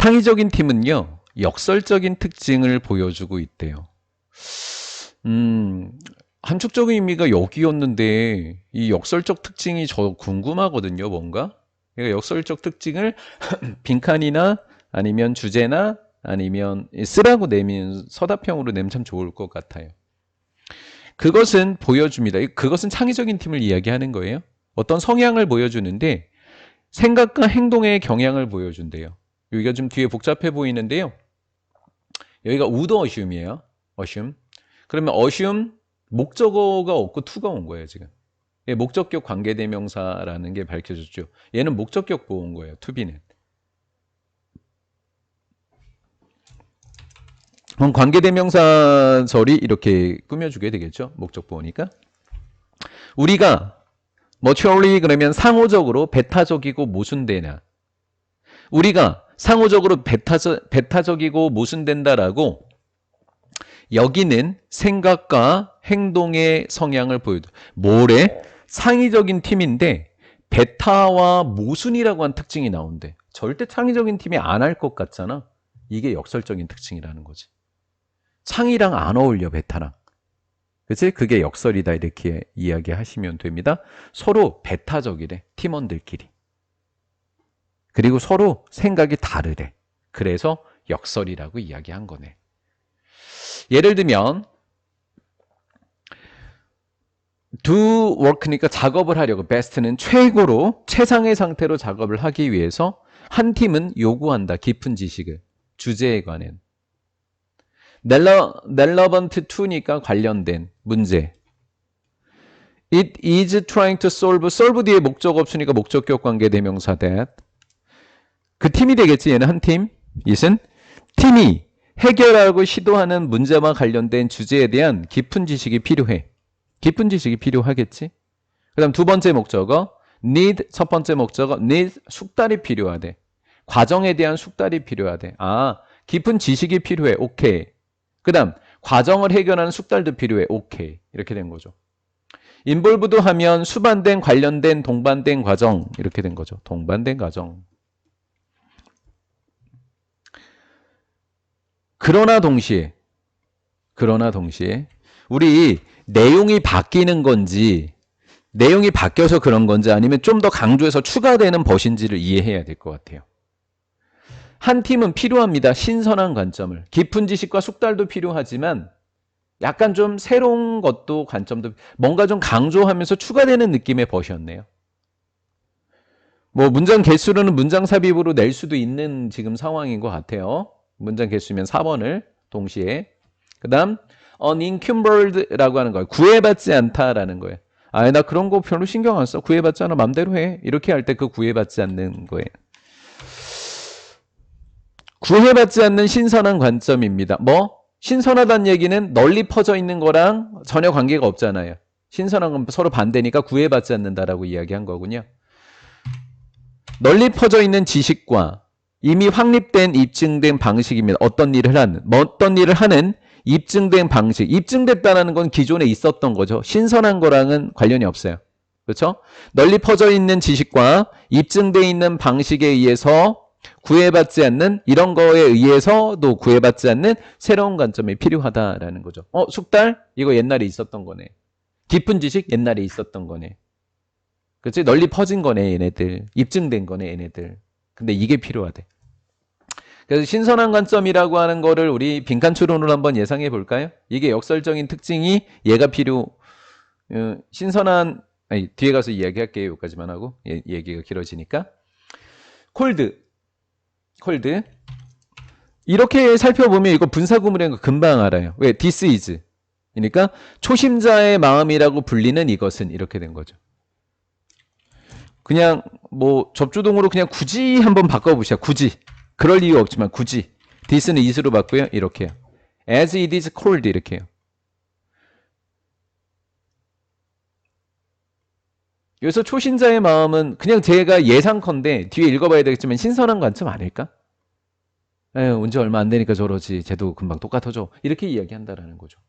창의적인 팀은요, 역설적인 특징을 보여주고 있대요. 함축적인 의미가 여기였는데 이 역설적 특징이 저 궁금하거든요, 뭔가. 그러니까 역설적 특징을 빈칸이나 아니면 주제나 아니면 쓰라고 내면 서답형으로 내면 참 좋을 것 같아요. 그것은 보여줍니다. 그것은 창의적인 팀을 이야기하는 거예요. 어떤 성향을 보여주는데 생각과 행동의 경향을 보여준대요. 여기가 좀 뒤에 복잡해 보이는데요. 여기가 would assume이에요. assume. 그러면 assume 목적어가 없고 to가 온 거예요, 지금. 예, 목적격 관계대명사라는 게 밝혀졌죠. 얘는 목적격 보온 거예요, to be는. 그럼 관계대명사절이 이렇게 꾸며주게 되겠죠. 목적 보호니까. 우리가 mutually 그러면 상호적으로 배타적이고 모순되나. 우리가 상호적으로 배타적이고 모순된다라고 여기는 생각과 행동의 성향을 보여줘. 뭐래? 창의적인 팀인데 배타와 모순이라고 한 특징이 나온대. 절대 창의적인 팀이 안 할 것 같잖아. 이게 역설적인 특징이라는 거지. 창의랑 안 어울려, 베타랑. 그치? 그게 역설이다 이렇게 이야기하시면 됩니다. 서로 배타적이래, 팀원들끼리. 그리고 서로 생각이 다르래. 그래서 역설이라고 이야기한 거네. 예를 들면 do work니까 작업을 하려고, best는 최고로 최상의 상태로 작업을 하기 위해서 한 팀은 요구한다, 깊은 지식을. 주제에 관한. relevant to니까 관련된 문제. It is trying to solve 뒤에 목적 없으니까 목적격 관계 대명사 that. 그 팀이 되겠지. 얘는 한 팀. it은 팀이 해결하고 시도하는 문제와 관련된 주제에 대한 깊은 지식이 필요해. 깊은 지식이 필요하겠지. 그 다음 두 번째 목적어 need, 첫 번째 목적어 need, 숙달이 필요하대. 과정에 대한 숙달이 필요하대. 아, 깊은 지식이 필요해. 오케이. 그 다음 과정을 해결하는 숙달도 필요해. 오케이. 이렇게 된 거죠. 인볼브도 하면 수반된, 관련된, 동반된 과정 이렇게 된 거죠. 동반된 과정. 그러나 동시에 우리 내용이 바뀌는 건지, 내용이 바뀌어서 그런 건지, 아니면 좀 더 강조해서 추가되는 것인지를 이해해야 될 것 같아요. 한 팀은 필요합니다. 신선한 관점을. 깊은 지식과 숙달도 필요하지만 약간 좀 새로운 것도, 관점도 뭔가 좀 강조하면서 추가되는 느낌의 것이었네요. 뭐 문장 개수로는 문장 삽입으로 낼 수도 있는 지금 상황인 것 같아요. 문장 개수면 4번을 동시에. 그 다음 unencumbered라고 하는 거예요. 구애받지 않다라는 거예요. 아, 나 그런 거 별로 신경 안 써. 구애받지 않아. 맘대로 해. 이렇게 할 때 그 구애받지 않는 거예요. 구애받지 않는 신선한 관점입니다. 뭐? 신선하다는 얘기는 널리 퍼져 있는 거랑 전혀 관계가 없잖아요. 신선한 건 서로 반대니까 구애받지 않는다라고 이야기한 거군요. 널리 퍼져 있는 지식과 이미 확립된, 입증된 방식입니다. 어떤 일을 하는 입증된 방식. 입증됐다는 건 기존에 있었던 거죠. 신선한 거랑은 관련이 없어요. 그렇죠? 널리 퍼져 있는 지식과 입증되어 있는 방식에 의해서 구애받지 않는, 이런 거에 의해서도 구애받지 않는 새로운 관점이 필요하다라는 거죠. 숙달? 이거 옛날에 있었던 거네. 깊은 지식? 옛날에 있었던 거네. 그렇지? 널리 퍼진 거네, 얘네들. 입증된 거네, 얘네들. 근데 이게 필요하대. 그래서 신선한 관점이라고 하는 거를 우리 빈칸 추론으로 한번 예상해 볼까요? 이게 역설적인 특징이 얘가 신선한, 아니, 뒤에 가서 이야기할게요. 여기까지만 하고. 얘기가 길어지니까. 콜드. 이렇게 살펴보면 이거 분사구문이라는 거 금방 알아요. 왜? This is. 그러니까 초심자의 마음이라고 불리는 이것은, 이렇게 된 거죠. 그냥 뭐 접주동으로 그냥 굳이 한번 바꿔보시죠. 굳이. 그럴 이유 없지만 굳이. this는 is로 바꾸요. 이렇게요. as it is cold 이렇게요. 여기서 초신자의 마음은 그냥 제가 예상컨대 뒤에 읽어봐야 되겠지만 신선한 관점 아닐까? 온지 얼마 안 되니까 저러지. 쟤도 금방 똑같아져. 이렇게 이야기한다라는 거죠.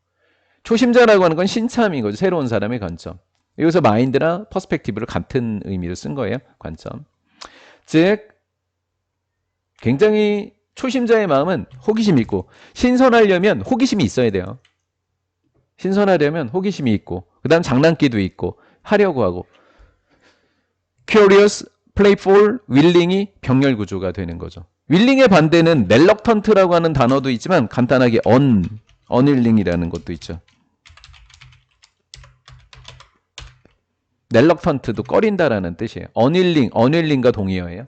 초심자라고 하는 건 신참인 거죠. 새로운 사람의 관점. 여기서 마인드나 퍼스펙티브를 같은 의미로 쓴 거예요. 관점. 즉 굉장히 초심자의 마음은 호기심이 있고 신선하려면 호기심이 있어야 돼요. 신선하려면 호기심이 있고 그 다음 장난기도 있고 하려고 하고 curious, playful, willing이 병렬 구조가 되는 거죠. willing의 반대는 reluctant라고 하는 단어도 있지만 간단하게 unwilling이라는 것도 있죠. reluctant도 꺼린다라는 뜻이에요. unwilling과 동의어예요.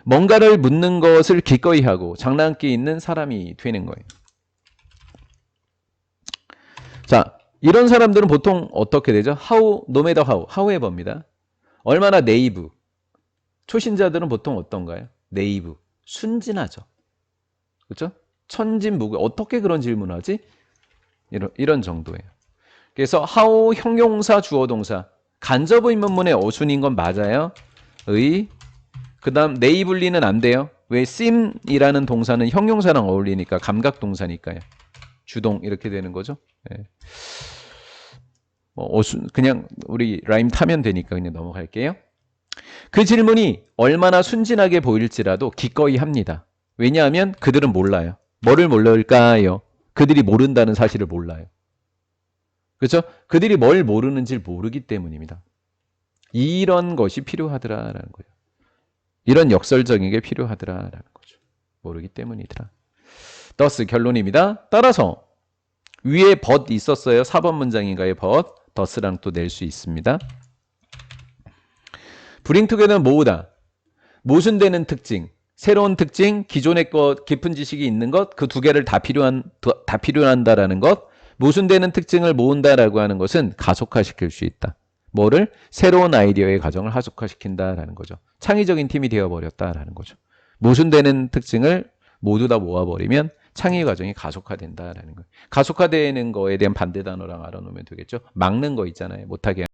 뭔가를 묻는 것을 기꺼이 하고 장난기 있는 사람이 되는 거예요. 자, 이런 사람들은 보통 어떻게 되죠? no matter how에ver입니다. 얼마나 네이브. 초신자들은 보통 어떤가요? 네이브. 순진하죠. 그렇죠? 천진무구. 어떻게 그런 질문을 하지? 이런 정도예요. 그래서 how 형용사 주어동사. 간접의문문의 어순인 건 맞아요. 그 다음 네이블리는 안 돼요. 왜? seem이라는 동사는 형용사랑 어울리니까 감각동사니까요. 주동 이렇게 되는 거죠. 네. 그냥 우리 라임 타면 되니까 그냥 넘어갈게요. 그 질문이 얼마나 순진하게 보일지라도 기꺼이 합니다. 왜냐하면 그들은 몰라요. 뭐를 모를까요? 그들이 모른다는 사실을 몰라요. 그렇죠? 그들이 뭘 모르는지 모르기 때문입니다. 이런 것이 필요하더라라는 거예요. 이런 역설적인 게 필요하더라라는 거죠. 모르기 때문이더라. thus 결론입니다. 따라서 위에 but 있었어요. 4번 문장인가요? but. thus랑 또 낼 수 있습니다. bring together는 모으다. 모순되는 특징. 새로운 특징, 기존의 것, 깊은 지식이 있는 것, 그 두 개를 다 필요한다라는 것. 모순되는 특징을 모은다라고 하는 것은 가속화시킬 수 있다. 뭐를? 새로운 아이디어의 과정을 가속화시킨다라는 거죠. 창의적인 팀이 되어버렸다라는 거죠. 모순되는 특징을 모두 다 모아버리면 창의 과정이 가속화된다라는 거예요. 가속화되는 거에 대한 반대 단어랑 알아놓으면 되겠죠. 막는 거 있잖아요. 못하게